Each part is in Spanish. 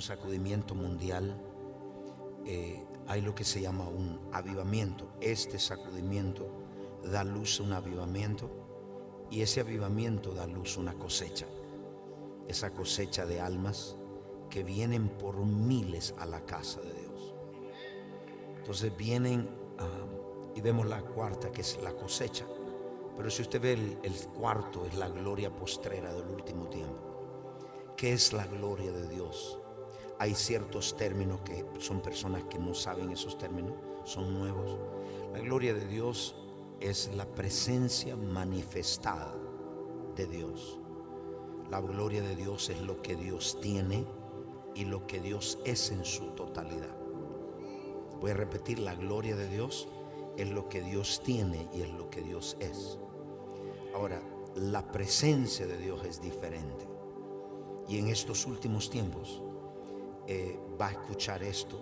un sacudimiento mundial, hay lo que se llama un avivamiento. Este sacudimiento da luz a un avivamiento, y ese avivamiento da luz a una cosecha. Esa cosecha de almas que vienen por miles a la casa de Dios. Entonces vienen y vemos la cuarta, que es la cosecha. Pero si usted ve el cuarto, es la gloria postrera del último tiempo. ¿Qué es la gloria de Dios? Hay ciertos términos que son personas que no saben esos términos, son nuevos. La gloria de Dios es la presencia manifestada de Dios. La gloria de Dios es lo que Dios tiene y lo que Dios es en su totalidad. Voy a repetir: la gloria de Dios es lo que Dios tiene y es lo que Dios es. Ahora, la presencia de Dios es diferente. Y en estos últimos tiempos va a escuchar esto,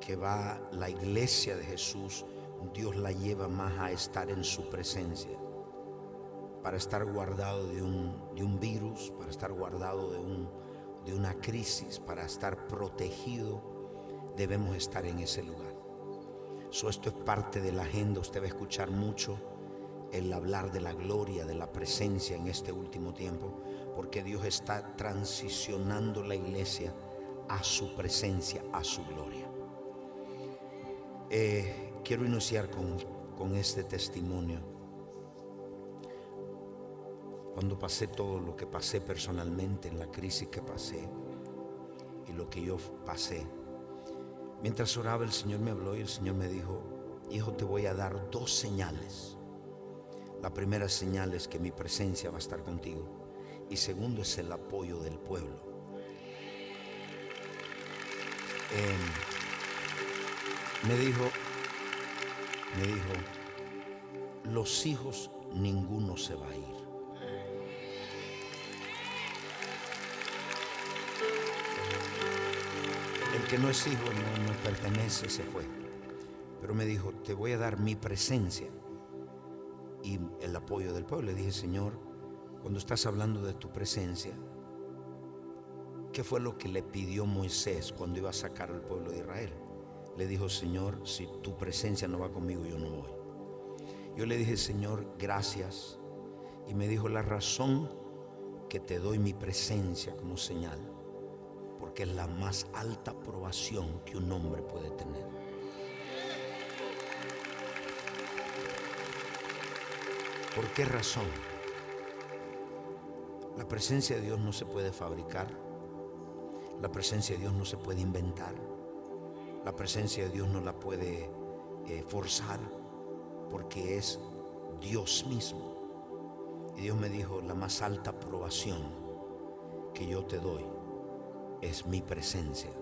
que va la iglesia de Jesús, Dios la lleva más a estar en su presencia, para estar guardado de un virus, para estar guardado de una crisis, para estar protegido. Debemos estar en ese lugar. Esto es parte de la agenda. Usted va a escuchar mucho el hablar de la gloria, de la presencia en este último tiempo, porque Dios está transicionando la iglesia a su presencia, a su gloria. Quiero iniciar con este testimonio. Cuando pasé todo lo que pasé personalmente, en la crisis que pasé y lo que yo pasé, mientras oraba, el Señor me habló y el Señor me dijo: hijo, te voy a dar 2 señales. La primera señal es que mi presencia va a estar contigo, y segundo es el apoyo del pueblo. Me dijo, los hijos, ninguno se va a ir. El que no es hijo no pertenece, se fue. Pero me dijo: te voy a dar mi presencia y el apoyo del pueblo. Le dije: Señor, cuando estás hablando de tu presencia, ¿qué fue lo que le pidió Moisés cuando iba a sacar al pueblo de Israel? Le dijo: Señor, si tu presencia no va conmigo, yo no voy. Yo le dije: Señor, gracias. Y me dijo: la razón que te doy mi presencia como señal, porque es la más alta aprobación que un hombre puede tener. ¿Por qué razón? La presencia de Dios no se puede fabricar. La presencia de Dios no se puede inventar. La presencia de Dios no la puede forzar, porque es Dios mismo. Y Dios me dijo: la más alta aprobación que yo te doy es mi presencia.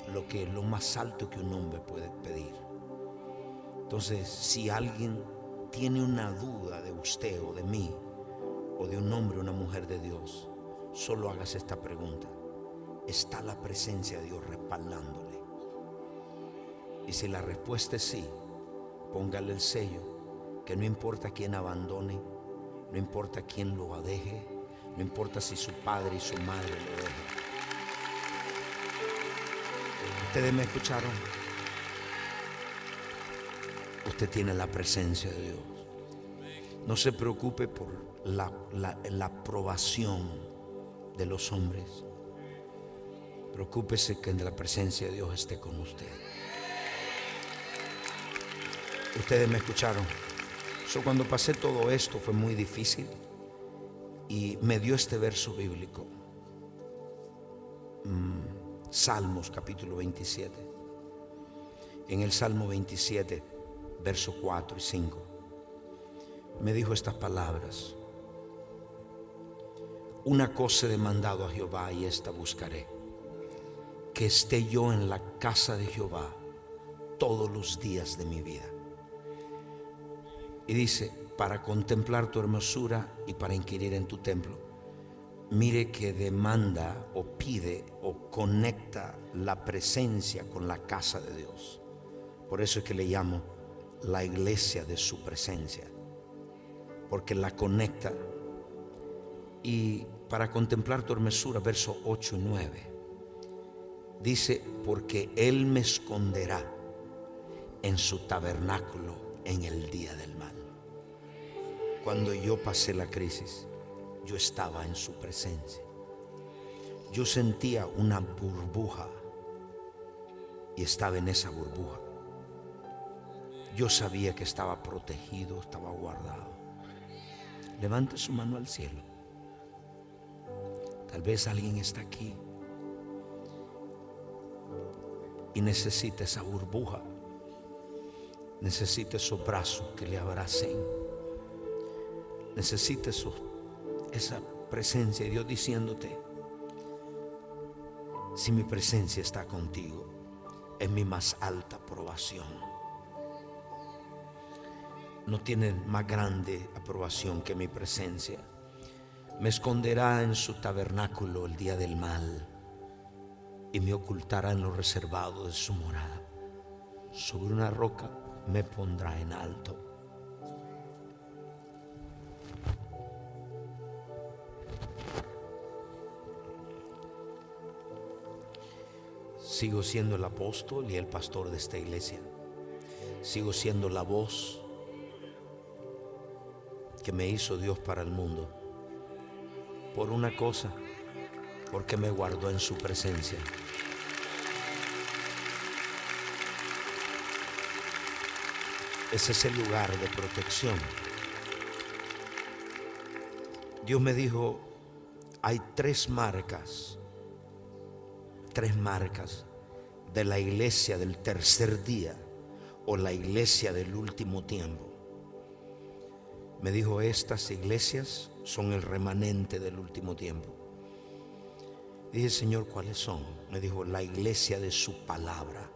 Lo más alto que un hombre puede pedir. Entonces, si alguien tiene una duda de usted o de mí, o de un hombre o una mujer de Dios, solo hagas esta pregunta: ¿está la presencia de Dios respaldándole? Y si la respuesta es sí, póngale el sello, que no importa quién abandone, no importa quién lo deje, no importa si su padre y su madre lo dejen. ¿Ustedes me escucharon? Usted tiene la presencia de Dios. No se preocupe por la aprobación de los hombres. Preocúpese que la presencia de Dios esté con usted. Ustedes me escucharon. Cuando pasé todo esto fue muy difícil, y me dio este verso bíblico. Salmos capítulo 27. En el Salmo 27, verso 4 y 5, me dijo estas palabras: una cosa he demandado a Jehová, y esta buscaré, que esté yo en la casa de Jehová todos los días de mi vida. Y dice: para contemplar tu hermosura y para inquirir en tu templo. Mire que demanda o pide o conecta la presencia con la casa de Dios. Por eso es que le llamo la iglesia de su presencia, porque la conecta. Y para contemplar tu hermosura, verso 8 y 9, Dice, porque Él me esconderá en su tabernáculo en el día del mal. Cuando yo pasé la crisis, yo estaba en su presencia. Yo sentía una burbuja y estaba en esa burbuja. Yo sabía que estaba protegido, estaba guardado. Levante su mano al cielo. Tal vez alguien está aquí y necesita esa burbuja, necesita esos brazos que le abracen, necesita esa presencia de Dios diciéndote: si mi presencia está contigo, es mi más alta aprobación. No tiene más grande aprobación que mi presencia. Me esconderá en su tabernáculo el día del mal y me ocultará en lo reservado de su morada. Sobre una roca me pondrá en alto. Sigo siendo el apóstol y el pastor de esta iglesia. Sigo siendo la voz que me hizo Dios para el mundo. Por una cosa, porque me guardó en su presencia. Ese es el lugar de protección. Dios me dijo, hay tres marcas de la iglesia del tercer día o la iglesia del último tiempo. Me dijo, estas iglesias son el remanente del último tiempo. Dije, Señor, ¿cuáles son? Me dijo, la iglesia de su palabra.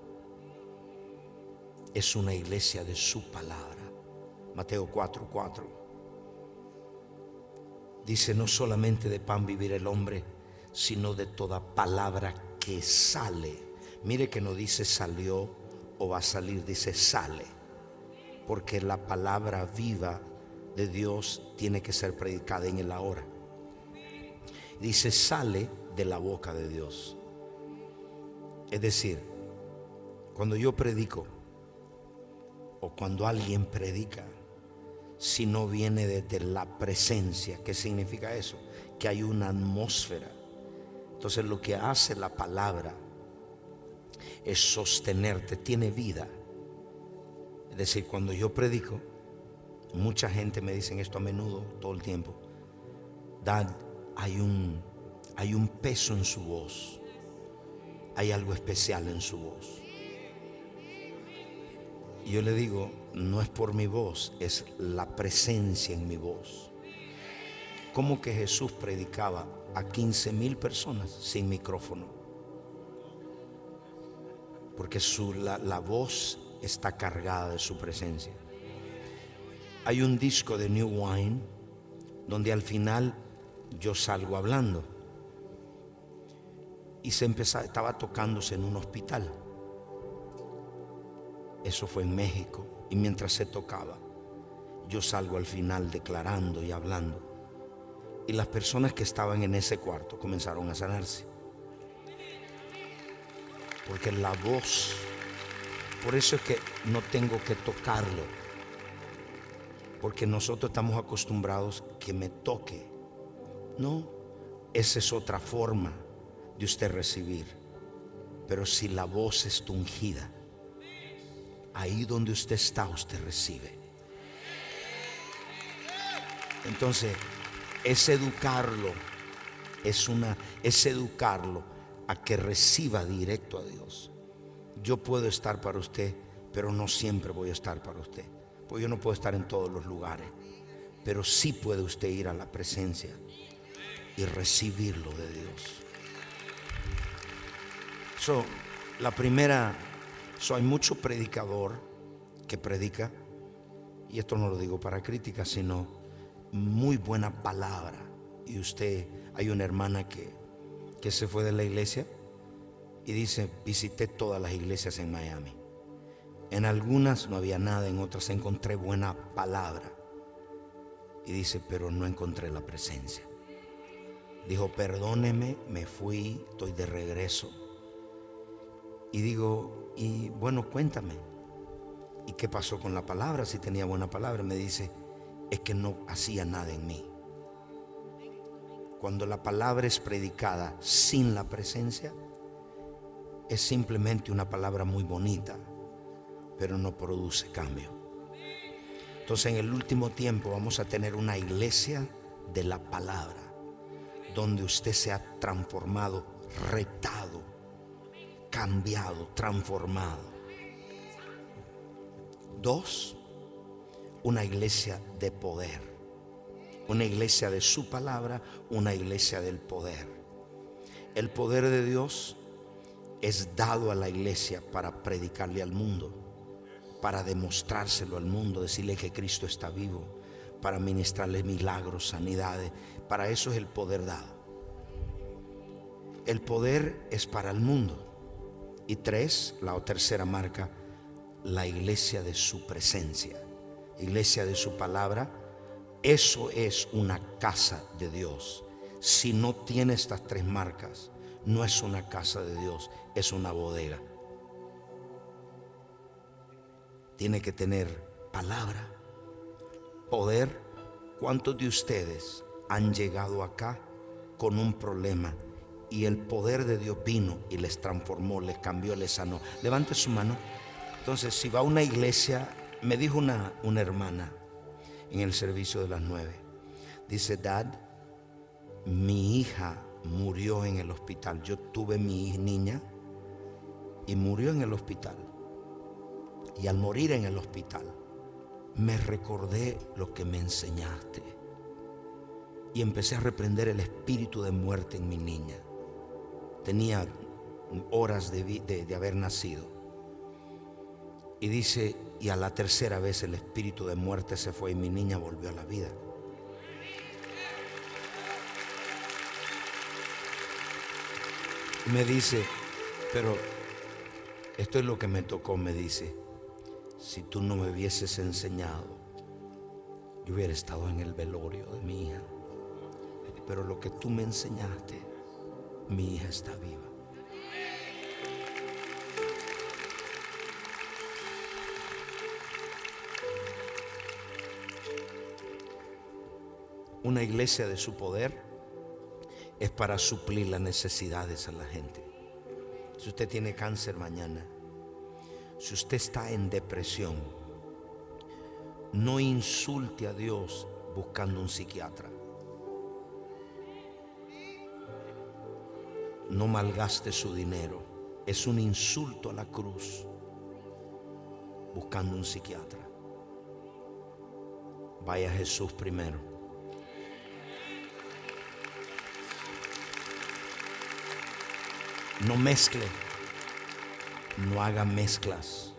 Es una iglesia de su palabra. Mateo 4:4. Dice, no solamente de pan vivir el hombre, sino de toda palabra que sale. Mire que no dice salió o va a salir, dice sale. Porque la palabra viva de Dios tiene que ser predicada en el ahora. Dice sale de la boca de Dios. Es decir, cuando yo predico o cuando alguien predica, si no viene desde la presencia, ¿qué significa eso? Que hay una atmósfera. Entonces lo que hace la palabra es sostenerte, tiene vida. Es decir, cuando yo predico, mucha gente me dice esto a menudo, todo el tiempo: Dad, hay un peso en su voz, hay algo especial en su voz. Y yo le digo, no es por mi voz, es la presencia en mi voz. ¿Cómo que Jesús predicaba a 15,000 personas sin micrófono? Porque la voz está cargada de su presencia. Hay un disco de New Wine donde al final yo salgo hablando y estaba tocándose en un hospital. Eso fue en México, y mientras se tocaba, yo salgo al final declarando y hablando, y las personas que estaban en ese cuarto comenzaron a sanarse, porque la voz, por eso es que no tengo que tocarlo, porque nosotros estamos acostumbrados que me toque. No, esa es otra forma de usted recibir. Pero si la voz es ungida, ahí donde usted está, usted recibe. Entonces, es educarlo, es educarlo a que reciba directo a Dios. Yo puedo estar para usted, pero no siempre voy a estar para usted, porque yo no puedo estar en todos los lugares, pero sí puede usted ir a la presencia y recibirlo de Dios. La primera, hay mucho predicador que predica, y esto no lo digo para crítica, sino muy buena palabra. Y hay una hermana que se fue de la iglesia y dice, visité todas las iglesias en Miami. En algunas no había nada, en otras encontré buena palabra. Y dice, pero no encontré la presencia. Dijo, perdóneme, me fui, estoy de regreso. Y digo, y bueno, cuéntame, ¿y qué pasó con la palabra? Si tenía buena palabra. Me dice, es que no hacía nada en mí. Cuando la palabra es predicada sin la presencia, es simplemente una palabra muy bonita, pero no produce cambio. Entonces en el último tiempo vamos a tener una iglesia de la palabra, donde usted se ha transformado, retado, cambiado, transformado. 2, una iglesia de poder, una iglesia de su palabra, una iglesia del poder. El poder de Dios es dado a la iglesia para predicarle al mundo, para demostrárselo al mundo, decirle que Cristo está vivo, para ministrarle milagros, sanidades. Para eso es el poder dado. El poder es para el mundo. Y 3, la tercera marca, la iglesia de su presencia, iglesia de su palabra. Eso es una casa de Dios. Si no tiene estas 3 marcas, no es una casa de Dios, es una bodega. Tiene que tener palabra, poder. ¿Cuántos de ustedes han llegado acá con un problema y el poder de Dios vino y les transformó, les cambió, les sanó? Levante su mano. Entonces, si va a una iglesia, me dijo una hermana en el servicio de las 9, dice, Dad, mi hija murió en el hospital. Yo tuve mi niña y murió en el hospital. Y al morir en el hospital, me recordé lo que me enseñaste y empecé a reprender el espíritu de muerte en mi niña. Tenía horas de haber nacido. Y dice, y a la tercera vez el espíritu de muerte se fue y mi niña volvió a la vida. Me dice, pero esto es lo que me tocó. Me dice, si tú no me hubieses enseñado, yo hubiera estado en el velorio de mi hija. Pero lo que tú me enseñaste, mi hija está viva. Una iglesia de su poder es para suplir las necesidades a la gente. Si usted tiene cáncer mañana, si usted está en depresión, no insulte a Dios buscando un psiquiatra. No malgaste su dinero. Es un insulto a la cruz buscando un psiquiatra. Vaya a Jesús primero. No mezcle, no haga mezclas.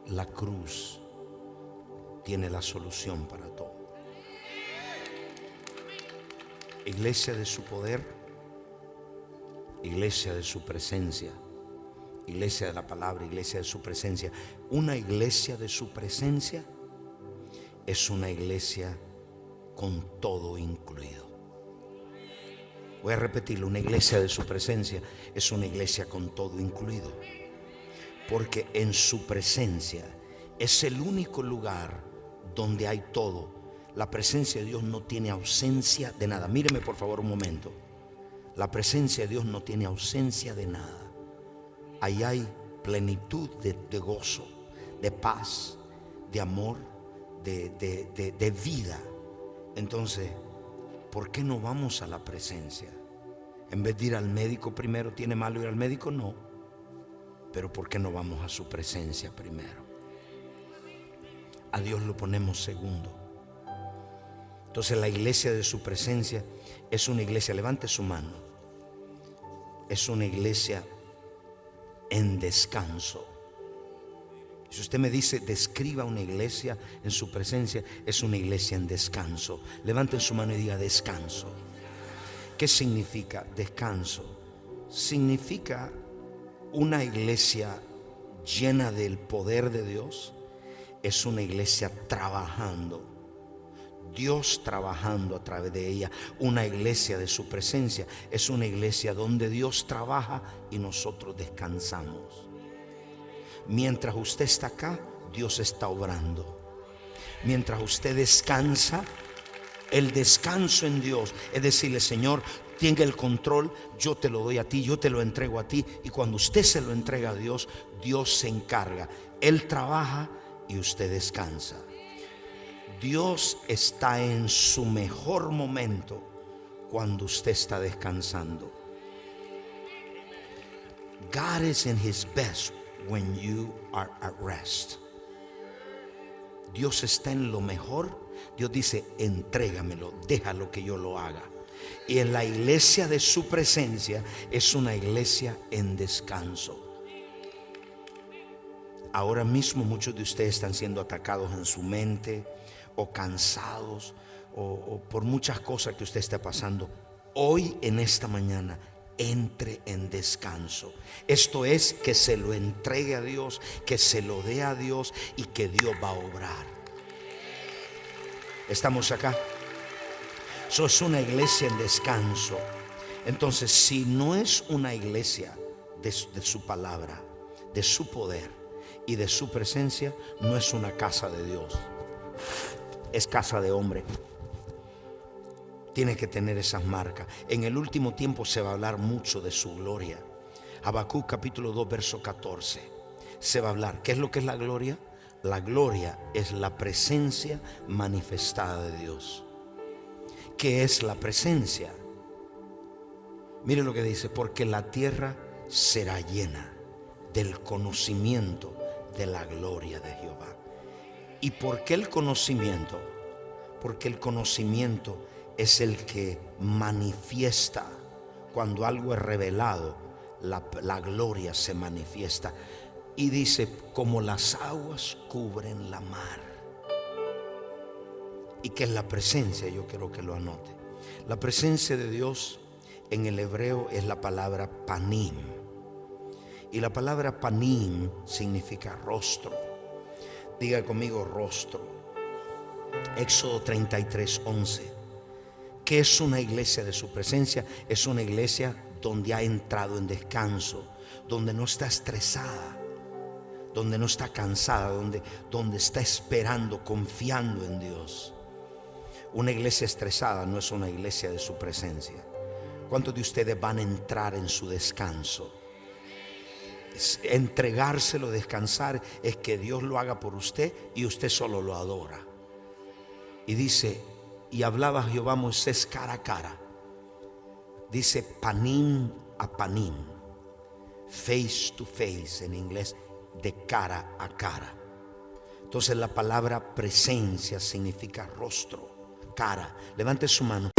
La cruz tiene la solución para todo. Iglesia de su poder, iglesia de su presencia, iglesia de la palabra, iglesia de su presencia. Una iglesia de su presencia es una iglesia con todo incluido. Voy a repetirlo, una iglesia de su presencia es una iglesia con todo incluido. Porque en su presencia es el único lugar donde hay todo. La presencia de Dios no tiene ausencia de nada. Míreme por favor un momento. La presencia de Dios no tiene ausencia de nada. Ahí hay plenitud de gozo, de paz, de amor, de vida. Entonces, ¿por qué no vamos a la presencia? En vez de ir al médico primero, ¿tiene malo ir al médico? No. Pero ¿por qué no vamos a su presencia primero? A Dios lo ponemos segundo. Entonces la iglesia de su presencia es una iglesia, levante su mano, es una iglesia en descanso. Si usted me dice, describa una iglesia en su presencia, es una iglesia en descanso. Levanten su mano y diga descanso. ¿Qué significa descanso? Significa una iglesia llena del poder de Dios. Es una iglesia trabajando, Dios trabajando a través de ella. Una iglesia de su presencia es una iglesia donde Dios trabaja y nosotros descansamos. Mientras usted está acá, Dios está obrando. Mientras usted descansa, el descanso en Dios es decirle: Señor, tenga el control, yo te lo doy a ti, yo te lo entrego a ti. Y cuando usted se lo entrega a Dios, Dios se encarga. Él trabaja y usted descansa. Dios está en su mejor momento cuando usted está descansando. God is in his best when you are at rest. Dios está en lo mejor. Dios dice: entrégamelo, déjalo que yo lo haga. Y en la iglesia de su presencia es una iglesia en descanso. Ahora mismo muchos de ustedes están siendo atacados en su mente, o cansados, o por muchas cosas que usted está pasando. Hoy, en esta mañana, entre en descanso. Esto es, que se lo entregue a Dios, que se lo dé a Dios, y que Dios va a obrar. ¿Estamos acá? Eso es una iglesia en descanso. Entonces, si no es una iglesia de su palabra, de su poder y de su presencia, no es una casa de Dios, es casa de hombre. Tiene que tener esas marcas. En el último tiempo se va a hablar mucho de su gloria. Habacuc capítulo 2 verso 14. Se va a hablar. ¿Qué es lo que es la gloria? La gloria es la presencia manifestada de Dios. ¿Qué es la presencia? Mire lo que dice: porque la tierra será llena del conocimiento de la gloria de Jehová. ¿Y por qué el conocimiento? Porque el conocimiento es el que manifiesta. Cuando algo es revelado, la gloria se manifiesta. Y dice: como las aguas cubren la mar. ¿Y qué es la presencia? Yo quiero que lo anote. La presencia de Dios en el hebreo es la palabra panim. Y la palabra panim significa rostro. Diga conmigo: rostro. Éxodo 33:11. ¿Qué es una iglesia de su presencia? Es una iglesia donde ha entrado en descanso, donde no está estresada, donde no está cansada, donde está esperando, confiando en Dios. Una iglesia estresada no es una iglesia de su presencia. ¿Cuántos de ustedes van a entrar en su descanso? Entregárselo, descansar, es que Dios lo haga por usted y usted solo lo adora. Y dice: y hablaba Jehová a Moisés cara a cara. Dice panim a panim, face to face en inglés, de cara a cara. Entonces la palabra presencia significa rostro, cara. Levante su mano.